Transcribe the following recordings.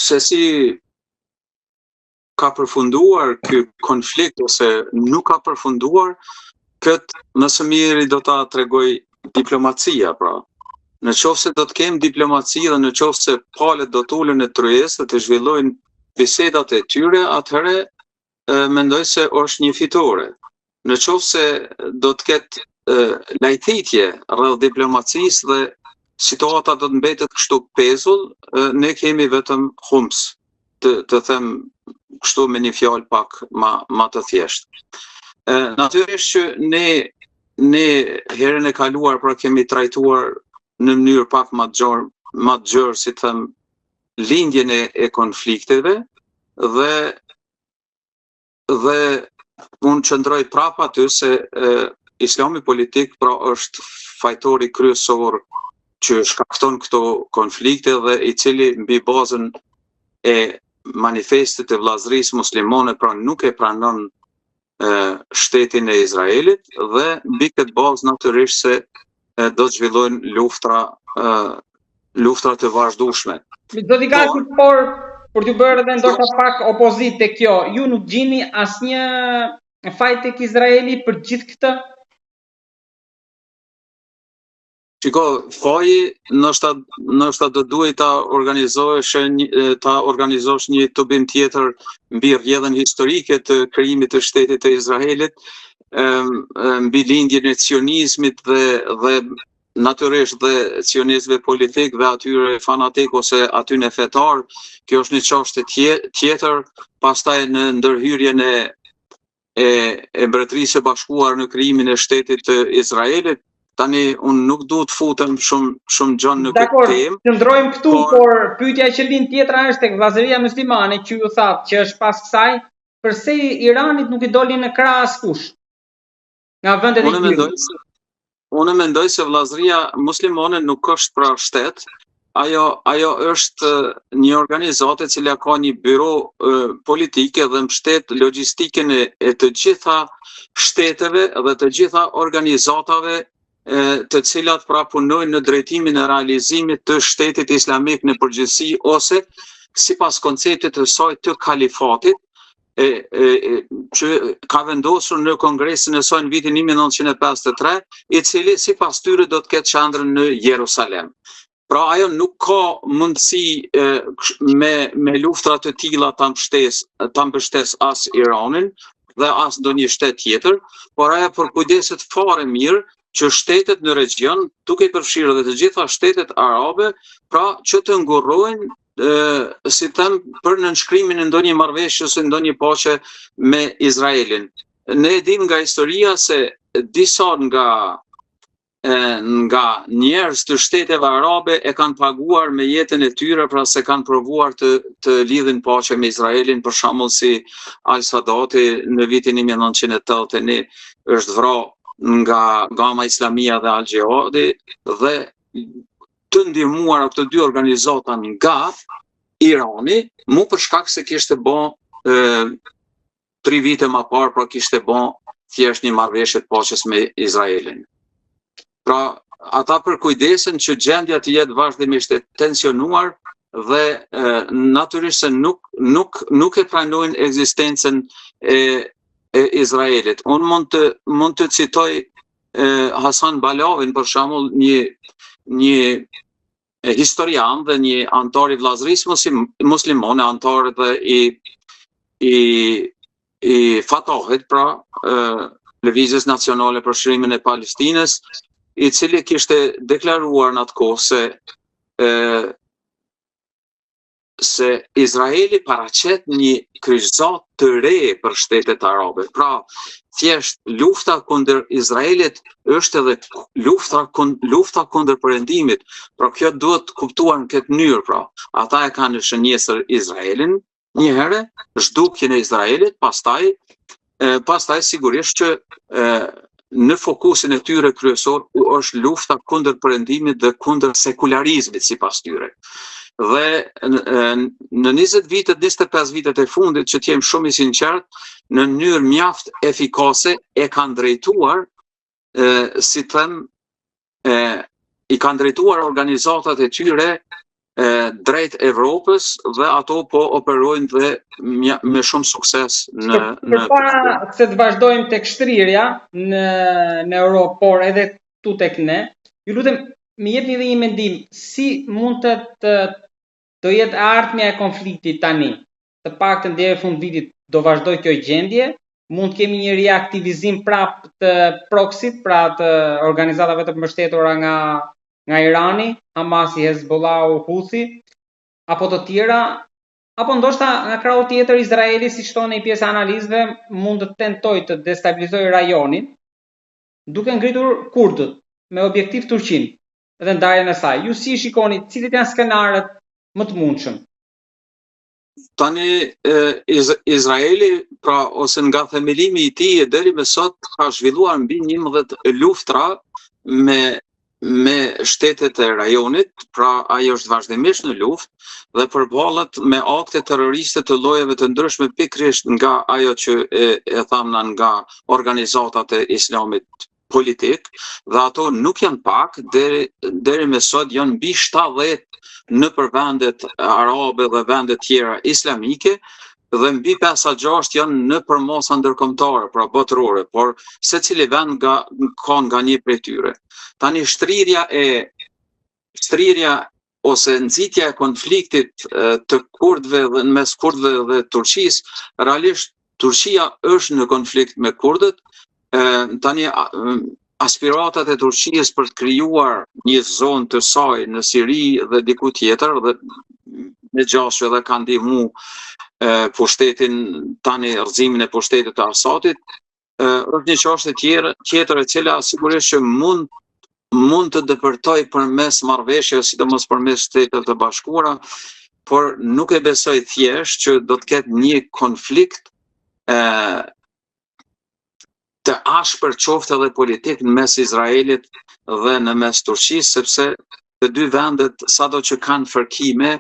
se si ka përfunduar ky konflikt ose nuk ka përfunduar, këtë më së miri do ta tregoj diplomacia, pra. Në qoftë se do të kemi diplomaci dhe në qoftë se palët do të ulen në tryezë të zhvillojnë bisedat e tyre, atëherë mendoj se është një fitore. Në qoftë se do të ketë lajthitje rreth diplomacisë dhe situata do të mbetet kështu pezull, ne kemi vetëm humс, të them kështu me një fjalë pak ma të thjeshtë. Natyrisht që ne herën e kaluar pra kemi trajtuar në mënyrë pak ma të gjerë, si të them, lindjen e konflikteve dhe unë qëndroj prapa aty se Islami politik pra është fajtori kryesor që shkakton këto konflikte dhe i cili mbi bazën e manifestit të vllazërisë muslimane pra nuk e pranon shtetin e Izraelit dhe mbi këtë bazë natyrisht se do të zhvillojnë luftra të vazhdueshme. Do t'i kasi për t'ju bërë edhe ndoshta pak opozit te kjo, ju nuk gjini asnjë faj tek Izraeli për gjithë këtë? Shiko, faji ndoshta do duhet ta organizosh një tubim tjetër mbi rrjedhën historike të krijimit të shtetit të Izraelit, mbi lindjen e sionizmit dhe natyrisht dhe sionistëve politik dhe atyre fanatik ose atyre fetar. Kjo është një çështje tjetër, pastaj në ndërhyrjen e Mbretërisë së Bashkuar në krijimin e shtetit të Izraelit. Tani unë nuk duhet futem shumë gjën në këtë temë. Qëndrojmë këtu, por pyetja që lind tjetra është tek vllazëria muslimane që ju thatë që është pas kësaj, përse Iranit nuk i doli në krah askush nga vendet e tjera? Unë mendoj se vllazëria muslimane nuk është pra shtet, ajo është një organizatë e cila ka një byro politike dhe mbështet logjistikën e të gjitha shteteve dhe të gjitha organizatave të cilat pra punojnë në drejtimin e realizimit të shtetit islamik në përgjithësi ose sipas konceptit të saj të kalifatit, që ka vendosur në Kongresin e saj në vitin 1953, i cili sipas tyre do të ketë qendrën në Jerusalem. Pra ajo nuk ka mundësi me luftra të tilla ta mbështes as Iranin dhe as ndonjë shtet tjetër, por ajo përkujdeset fare mirë që shtetet në region, duke i përfshirë dhe të gjitha shtetet arabe, pra që të ngurrojnë si them për nënshkrimin e ndonjë marrëveshje ose ndonjë paqe me Izraelin. Ne e dim nga historia se disa nga njerëz të shteteve arabe e kanë paguar me jetën e tyre, pra se kanë provuar të lidhin paqe me Izraelin, për shembull si Al-Sadati në vitin 1981 është vrarë nga Gama Islamia dhe Al-Jihadi dhe të ndihmuar këto dy organizata nga Irani, mu për shkak se kishte bën 3 vite më parë, pra kishte bën thjesht një marrëveshje të paqes me Izraelin. Pra, ata përkujdesen që gjendja të jetë vazhdimisht e tensionuar dhe natyrisht se nuk e pranojnë ekzistencën e Izraelit. Unë mund të citoj Hasan Balavin, për shembull, një historian dhe një antar i vllazërisë muslimane, antar dhe i Fatahit, pra Lëvizjes Nacionale për Shërimin e Palestinës, i cili kishte deklaruar në atë kohë se Izraeli paraqet një kryqëzat të re për shtetet arabe. Pra, thjesht lufta kundër Izraelit është edhe lufta kundër perëndimit. Pra, kjo duhet kuptuar në këtë mënyrë, pra. Ata e kanë në shënjesër Izraelin një herë, zhdukjen e Izraelit, pastaj sigurisht që në fokusin e tyre kryesor është lufta kundër perëndimit dhe kundër sekularizmit sipas tyre. Dhe në 25 vitet e fundit, që t'jem shumë i sinqert, në mënyrë mjaft efikase e kanë drejtuar, si them, i kanë drejtuar organizatat e tyre drejt Evropës dhe ato po operojnë dhe me shumë sukses në Përpara se të vazhdojmë tek shtrirja në Europë, por edhe tu tek ne, ju lutem më jepni edhe një mendim si mund të do jetë ardhmja e konfliktit tani. Të paktën deri fund vitit do vazhdoj kjo gjendje, mund të kemi një reaktivizim prap të proxyt, pra të organizatave të mbështetura nga Irani, Hamasi, Hezbollahu, Houthi, apo të tjera, apo ndoshta nga krahu tjetër Izraeli, siç thonë një pjesë analizëve, mund të tentojë të destabilizojë rajonin, duke ngritur kurdët me objektiv Turqinë dhe ndarjen e saj. Ju si shikoni, cilit janë skenarët më të mundshëm? Tani Izraeli, pra ose nga themelimi i tij deri më sot ka zhvilluar mbi 11 luftra me shtetet e rajonit, pra ajo është vazhdimisht në luftë dhe përballet me akte terroriste të llojeve të ndryshme, pikërisht nga ajo që e thamna nga organizatat e Islamit politik, dhe ato nuk janë pak, deri më sot janë mbi 70 nëpër vendet arabe dhe vendet tjera islamike, dhe mbi 5-6 janë nëpër masa ndërkombëtare, pra botërore, por secili vend ka nga një prej tyre. Tani shtrirja ose nxitja e konfliktit të kurdëve dhe në mes kurdëve dhe Turqisë, realisht Turqia është në konflikt me kurdët. Tani aspiratat e Turqisë për të krijuar një zonë të saj në Siri dhe diku tjetër, dhe me gjashtë edhe kanë ndihmu pushtetin, tani rrëzimin e pushtetit të Asadit, është një çështje tjetër e cila sigurisht që mund të depërtoj përmes marrëveshjeve, sidomos përmes Shtetet të Bashkuara, por nuk e besoj thjesht që do të ketë një konflikt të ashpër qoftë edhe politik në mes Izraelit dhe në mes Turqisë, sepse të dy vendet sado që kanë fërkime,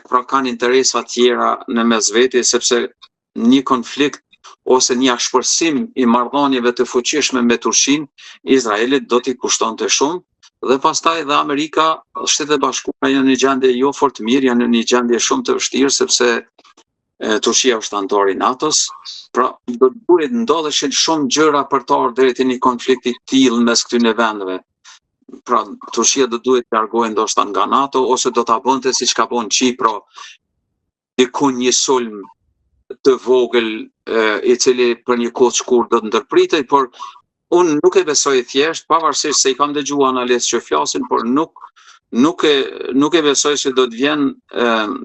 pra kanë interesa tjera në mes veti, sepse një konflikt ose një ashpërsim i marrëdhënieve të fuqishme me Turqinë, Izraelit do t'i kushtonte shumë, dhe pastaj dhe Amerika, Shtetet e Bashkuara janë në një gjendje jo fort mirë, janë në një gjendje shumë të vështirë, sepse Turqia është antar i NATO-s, pra do të duhet ndodheshin shumë gjëra për të ardhur deri te një konflikt i tillë mes këtyre vendeve. Pra Turqia do duhet të largohej ndoshta nga NATO, ose do ta bënte siç ka bënë Çipro, diku një sulm të vogël i cili për një kohë të shkurtër do të ndërpritej, por unë nuk e besoj thjesht, pavarësisht se I kam dëgjuar analistë që flasin, por nuk e besoj se do të vjen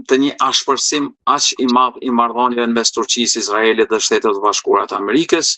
të një ashpërsim aq I madh I marrëdhënieve mes Turqisë, Izraelit dhe Shtetit të Bashkuara të Amerikës,